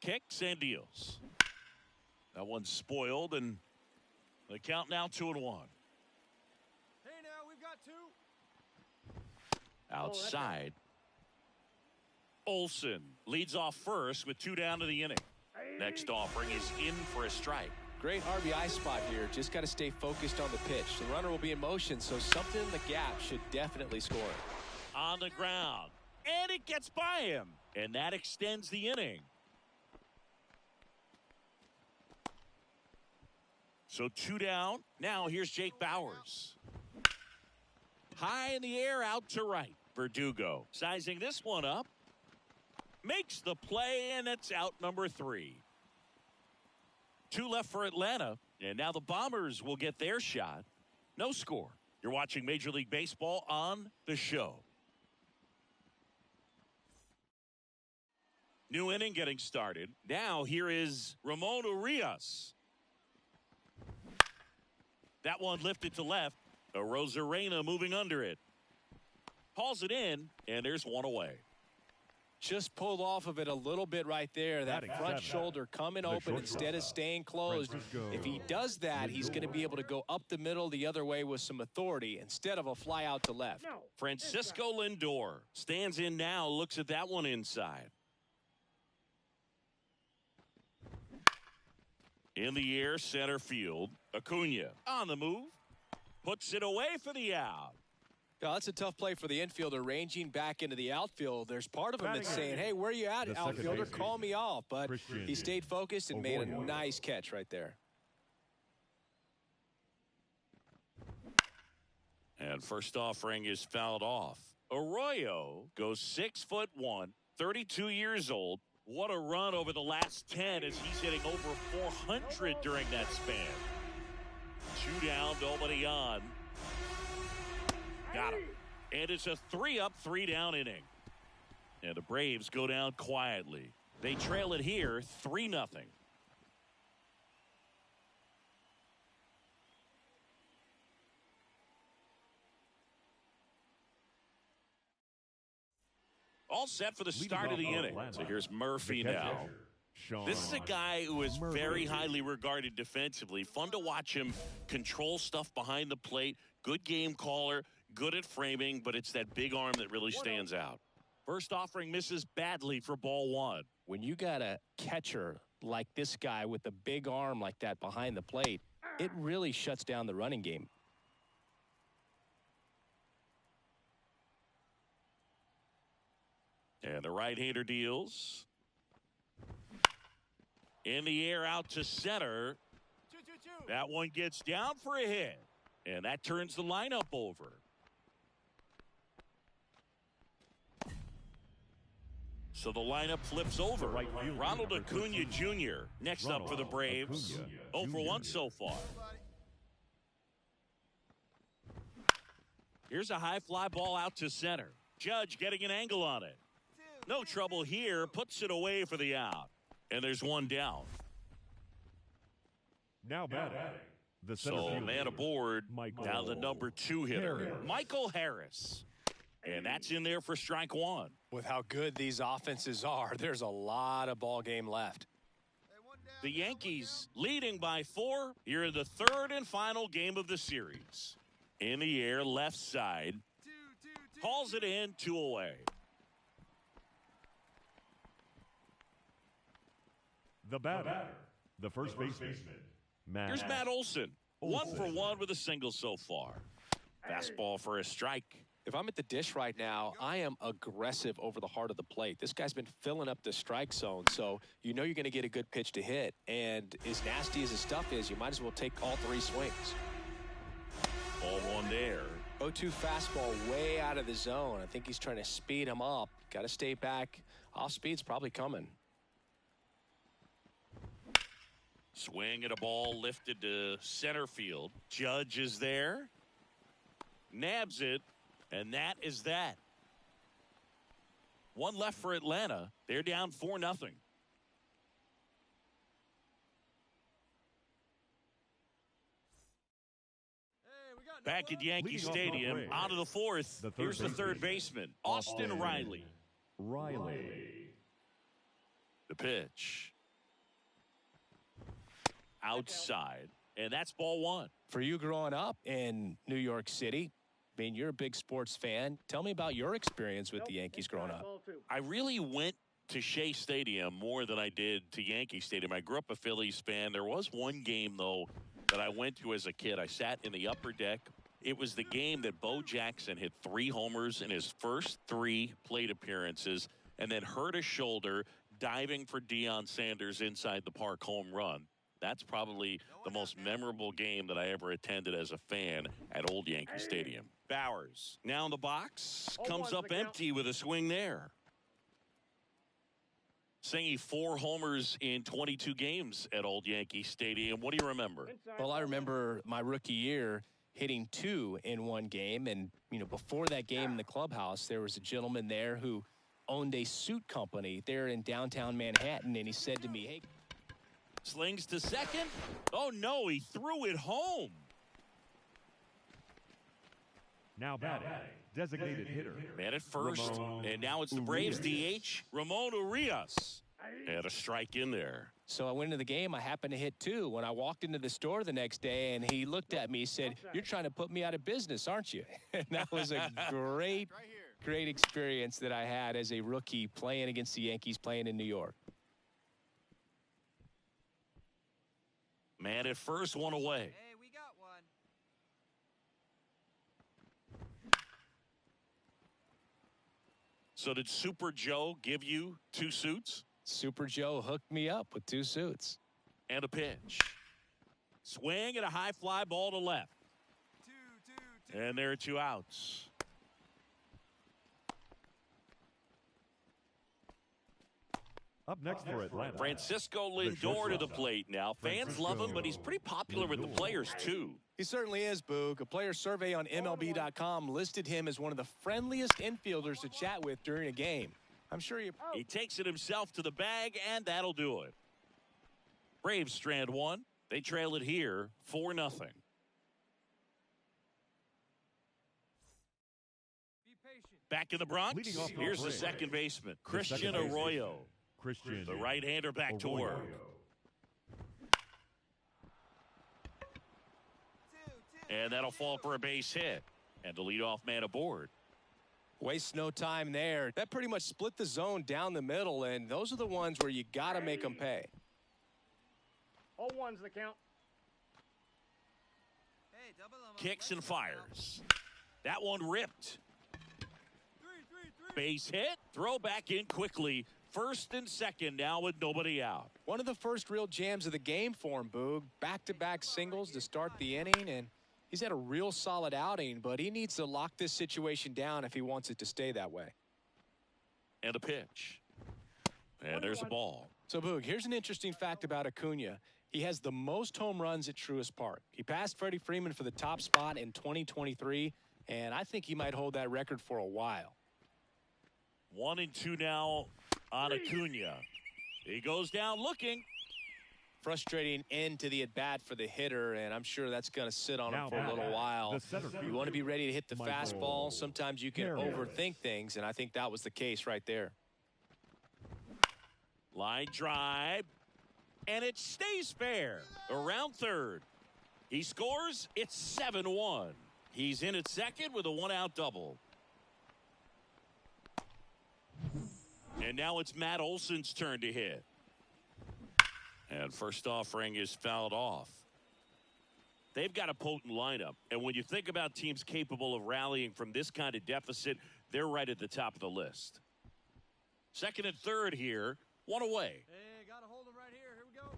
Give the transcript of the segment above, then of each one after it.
kicks and deals. That one's spoiled, and the count now 2-1. Hey, now we've got 2. Outside. Olsen leads off first with 2 down to the inning. Next offering is in for a strike. Great RBI spot here. Just got to stay focused on the pitch. The runner will be in motion, so something in the gap should definitely score. On the ground. And it gets by him. And that extends the inning. So 2 down. Now here's Jake Bauers. High in the air, out to right. Verdugo sizing this one up. Makes the play, and it's out number 3. 2 left for Atlanta, and now the Bombers will get their shot. No score. You're watching Major League Baseball on The Show. New inning getting started. Now here is Ramon Urias. That one lifted to left. Arozarena moving under it. Hauls it in, and there's one away. Just pulled off of it a little bit right there. That front shoulder coming open instead of staying closed. If he does that, he's going to be able to go up the middle the other way with some authority instead of a fly out to left. Francisco Lindor stands in now, looks at that one inside. In the air, center field. Acuna on the move. Puts it away for the out. Yeah, that's a tough play for the infielder, ranging back into the outfield. There's part of him that's saying, hey, where are you at, outfielder? Call me off. But he stayed focused and made a nice catch right there. And first offering is fouled off. Arroyo goes 6'1", 32 years old. What a run over the last 10 as he's hitting over 400 during that span. 2 down, nobody on. Got him. And it's a 3-up, 3-down inning. And the Braves go down quietly. They trail it here 3-0. All set for the start of the inning. So here's Murphy now. This is a guy who is very highly regarded defensively. Fun to watch him control stuff behind the plate. Good game caller. Good at framing, but it's that big arm that really stands out. First offering misses badly for ball 1. When you got a catcher like this guy with a big arm like that behind the plate, it really shuts down the running game. And the right-hander deals. In the air, out to center. That one gets down for a hit. And that turns the lineup over. So the lineup flips over. Ronald Acuna Jr. next up for the Braves. 0 for 1 so far. Here's a high fly ball out to center. Judge getting an angle on it. No trouble here. Puts it away for the out. And there's 1 down. Now batting. So man aboard. Now the number 2 hitter, Michael Harris. And that's in there for strike 1. With how good these offenses are, there's a lot of ball game left. The Yankees leading by 4 here in the 3rd and final game of the series. In the air, left side. Hauls it in, 2 away. The batter, the first baseman, Matt. Here's Matt Olson. 1 for 1 with a single so far. Fastball for a strike. If I'm at the dish right now, I am aggressive over the heart of the plate. This guy's been filling up the strike zone, so you know you're going to get a good pitch to hit. And as nasty as his stuff is, you might as well take all 3 swings. Ball 1 there. 0-2 fastball way out of the zone. I think he's trying to speed him up. Got to stay back. Off speed's probably coming. Swing at a ball lifted to center field. Judge is there. Nabs it. And that is that. 1 left for Atlanta. They're down 4-0. Back at Yankee Stadium, out of the 4th. Here's the 3rd baseman, Austin Riley. Riley. The pitch. outside, and that's ball one. For you growing up in New York City, I mean, you're a big sports fan. Tell me about your experience with the Yankees growing up. I really went to Shea Stadium more than I did to Yankee Stadium. I grew up a Phillies fan. There was one game, though, that I went to as a kid. I sat in the upper deck. It was the game that Bo Jackson hit 3 homers in his first 3 plate appearances and then hurt his shoulder diving for Deion Sanders inside the park home run. That's probably the most memorable game that I ever attended as a fan at Old Yankee Stadium. Bowers now in the box, comes up empty with a swing there. Singing 4 homers in 22 games at Old Yankee Stadium. What do you remember? Well, I remember my rookie year hitting 2 in one game. And, you know, before that game in the clubhouse, there was a gentleman there who owned a suit company there in downtown Manhattan. And he said to me, hey. Slings to second. Oh, no, he threw it home. Now batting, designated hitter. Man at first, Ramon and now it's the Braves DH, Ramon Urias. And a strike in there. So I went into the game. I happened to hit 2. When I walked into the store the next day, and he looked at me, he said, "You're trying to put me out of business, aren't you?" And that was a great experience that I had as a rookie playing against the Yankees, playing in New York. Man at first, one away. Hey, we got one. So did Super Joe give you 2 suits? Super Joe hooked me up with 2 suits. And a pitch. Swing and a high fly ball to left. 2. And there are 2 outs. Up next for Atlanta, Francisco Lindor to the plate now. Fans love him, but he's pretty popular with the players, too. He certainly is, Boog. A player survey on MLB.com listed him as one of the friendliest infielders to chat with during a game. I'm sure you... He takes it himself to the bag, and that'll do it. Braves strand 1. They trail it here 4-0. Be patient. Back in the Bronx, Leading off the here's the Braves, second baseman, the Christian second baseman, Arroyo. Christian The right-hander back to work. 2. And that'll fall for a base hit. And the leadoff man aboard. Waste no time there. That pretty much split the zone down the middle, and those are the ones where you got to make them pay. All ones the count. Hey, double 'em. Kicks and fires. That one ripped. 3. Base hit. Throw back in quickly. First and second now with nobody out. One of the first real jams of the game for him, Boog. Back-to-back singles to start the inning, and he's had a real solid outing, but he needs to lock this situation down if he wants it to stay that way. And a pitch. And there's a ball. So, Boog, here's an interesting fact about Acuna. He has the most home runs at Truist Park. He passed Freddie Freeman for the top spot in 2023, and I think he might hold that record for a while. 1-2 now on Acuna. He goes down looking. Frustrating end to the at-bat for the hitter, and I'm sure that's going to sit on him Now for a little while. the center You want to be ready to hit the Michael fastball. Sometimes you can Harris. overthink things, and I think that was the case right there. Line drive. And it stays fair. Around third. He scores. It's 7-1. He's in at second with a 1-out double. And now it's Matt Olson's turn to hit. And first offering is fouled off. They've got a potent lineup. And when you think about teams capable of rallying from this kind of deficit, they're right at the top of the list. Second and third here. 1 away. Hey, got a hold him right here. Here we go.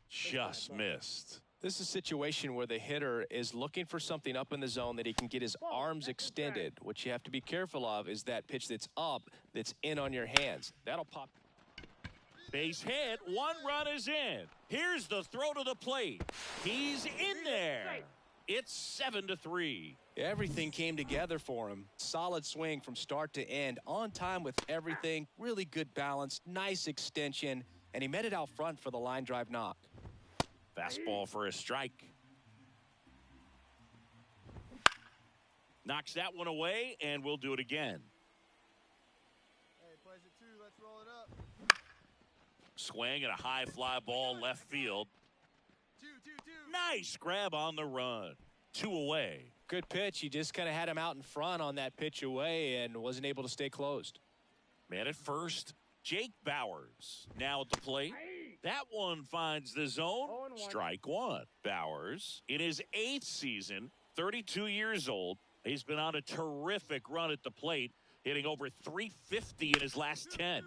Just missed. This is a situation where the hitter is looking for something up in the zone that he can get his arms extended. What you have to be careful of is that pitch that's up, that's in on your hands. That'll pop. Base hit. 1 run is in. Here's the throw to the plate. He's in there. It's 7-3. Everything came together for him. Solid swing from start to end. On time with everything. Really good balance. Nice extension. And he met it out front for the line drive knock. Fastball for a strike. Knocks that one away, and we'll do it again. Hey, plays it 2. Let's roll it up. Swing and a high fly ball left field. Nice grab on the run. 2 away. Good pitch. He just kind of had him out in front on that pitch away and wasn't able to stay closed. Man at first, Jake Bauers now at the plate. That one finds the zone. Strike one. Bauers, in his 8th season, 32 years old. He's been on a terrific run at the plate, hitting over 350 in his last 10.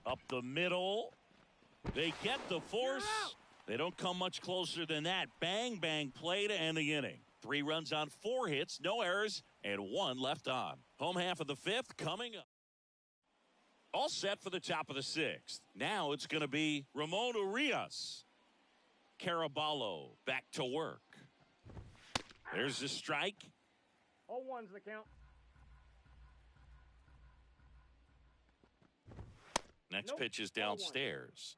Up the middle. They get the force. They don't come much closer than that. Bang, bang play to end the inning. 3 runs on 4 hits, no errors, and 1 left on. Home half of the 5th coming up. All set for the top of the 6th. Now it's going to be Ramon Urias. Caraballo back to work. There's the strike. 0-1's the count. Next pitch is downstairs.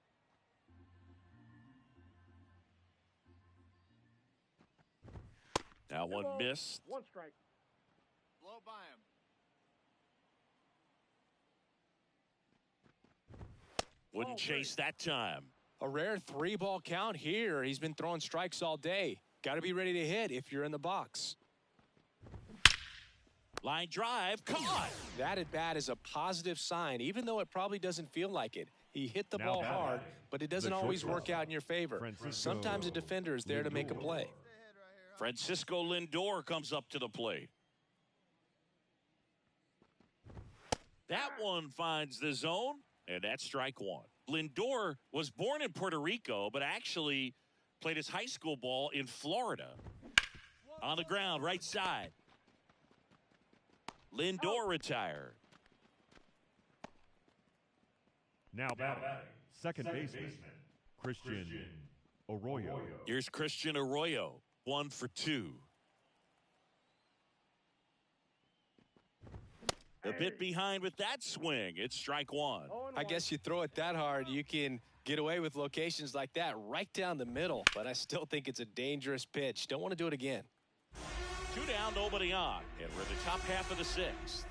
Now one missed. 1 strike. Blow by him. Wouldn't chase that time. A rare 3-ball count here. He's been throwing strikes all day. Got to be ready to hit if you're in the box. Line drive, caught. That at bat is a positive sign, even though it probably doesn't feel like it. He hit the ball hard, but it doesn't always work out in your favor. Sometimes a defender is there to make a play. Francisco Lindor comes up to the plate. That one finds the zone, and that's strike one. Lindor was born in Puerto Rico, but actually played his high school ball in Florida. On the ground, right side. Lindor retired. Now batting, second baseman, Christian Arroyo. Here's Christian Arroyo, 1 for 2. A bit behind with that swing. It's strike one. I guess you throw it that hard, you can get away with locations like that right down the middle, but I still think it's a dangerous pitch. Don't want to do it again. 2 down, nobody on, and we're in the top half of the 6th.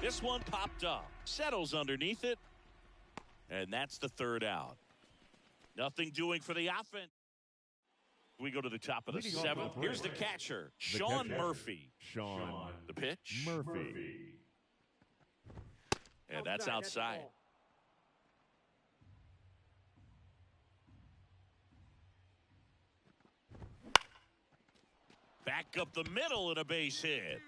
This one popped up, settles underneath it, and that's the 3rd out. Nothing doing for the offense. We go to the top of the 7th. Here's the catcher, Sean Murphy. The pitch. Murphy. And that's outside. Back up the middle and a base hit.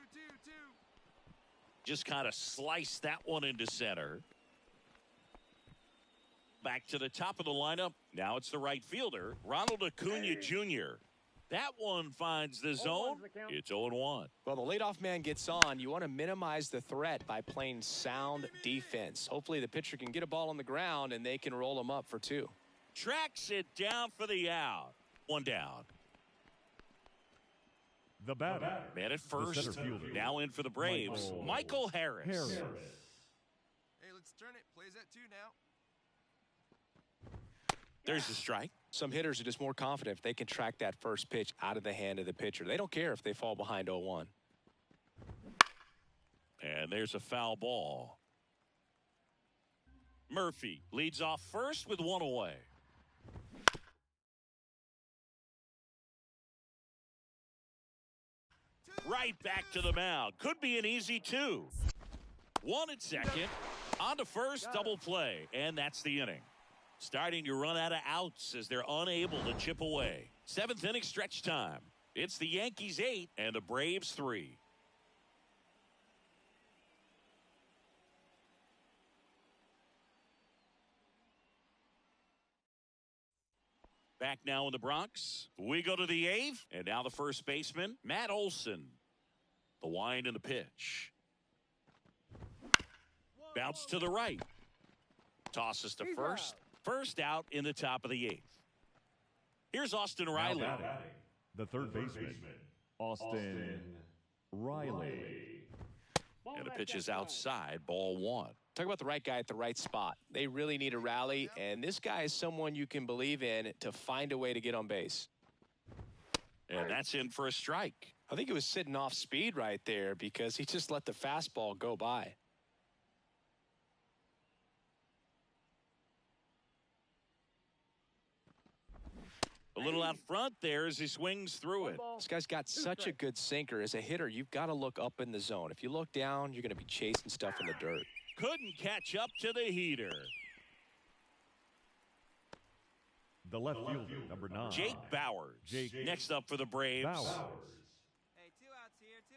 Just kind of sliced that one into center. Back to the top of the lineup. Now it's the right fielder, Ronald Acuna Jr. That one finds the zone. It's 0-1. Well, the leadoff man gets on. You want to minimize the threat by playing sound defense. Hopefully the pitcher can get a ball on the ground and they can roll him up for 2. Tracks it down for the out. 1 down. The batter. Man at first. Now in for the Braves, Michael Harris. Hey, let's turn it. Plays at 2 now. There's the strike. Some hitters are just more confident if they can track that first pitch out of the hand of the pitcher. They don't care if they fall behind 0-1. And there's a foul ball. Murphy leads off first with 1 away. Right back to the mound. Could be an easy 2. 1 at second. On to first, double play. And that's the inning. Starting to run out of outs as they're unable to chip away. 7th inning stretch time. It's the Yankees 8 and the Braves 3. Back now in the Bronx. We go to the 8th, and now the first baseman, Matt Olson. The wind and the pitch. Bounce to the right. Tosses to first. First out in the top of the 8th. Here's Austin Riley. The third baseman, Austin Riley. And the pitch is outside, ball 1. Talk about the right guy at the right spot. They really need a rally, and this guy is someone you can believe in to find a way to get on base. And that's in for a strike. I think it was sitting off speed right there because he just let the fastball go by. A little out front there as he swings through it. This guy's got such a good sinker. As a hitter, you've got to look up in the zone. If you look down, you're going to be chasing stuff in the dirt. Couldn't catch up to the heater. The left fielder, number 9. Jake Bauers. Next up for the Braves. Hey, 2 outs here, 2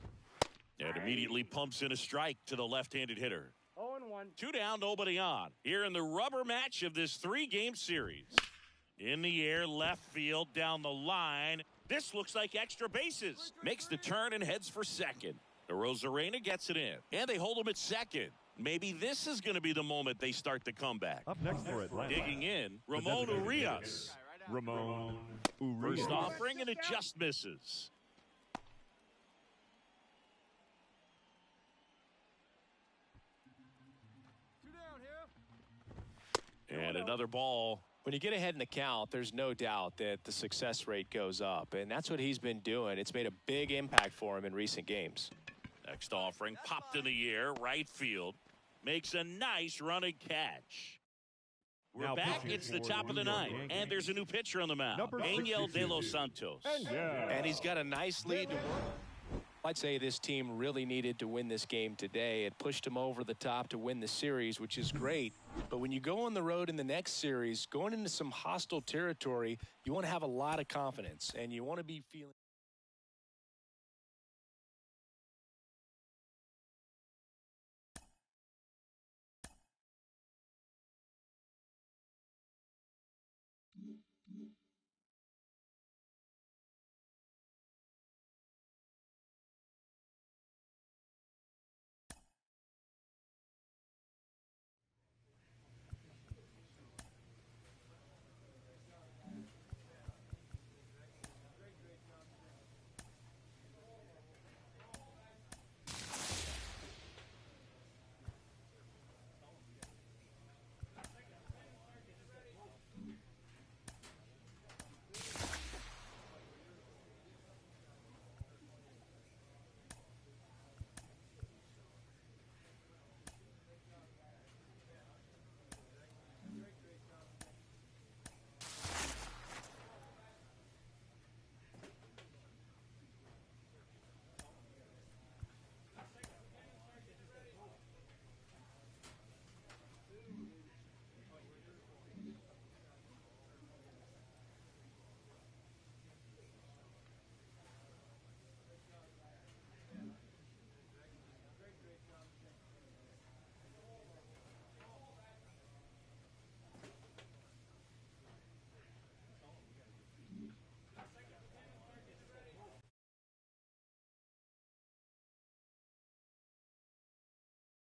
outs. And immediately pumps in a strike to the left-handed hitter. 0-1. 2 down, nobody on. Here in the rubber match of this 3-game series. In the air, left field, down the line. This looks like extra bases. Makes the turn and heads for second. The Rosarena gets it in. And they hold him at second. Maybe this is going to be the moment they start the comeback. Up next for Atlanta. Digging in, Ramon Urias. Ramon Urias. First offering, and it just misses. And another ball. When you get ahead in the count, there's no doubt that the success rate goes up, and that's what he's been doing. It's made a big impact for him in recent games. Next offering, popped in the air, right field. Makes a nice running catch. We're Now back. pitching It's the for top of the New York ninth, Yankees. and there's a new pitcher on the mound. Number Angel 62. De Los Santos. And he's got a nice lead to work. I'd say this team really needed to win this game today. It pushed them over the top to win the series, which is great. But when you go on the road in the next series, going into some hostile territory, you want to have a lot of confidence, and you want to be feeling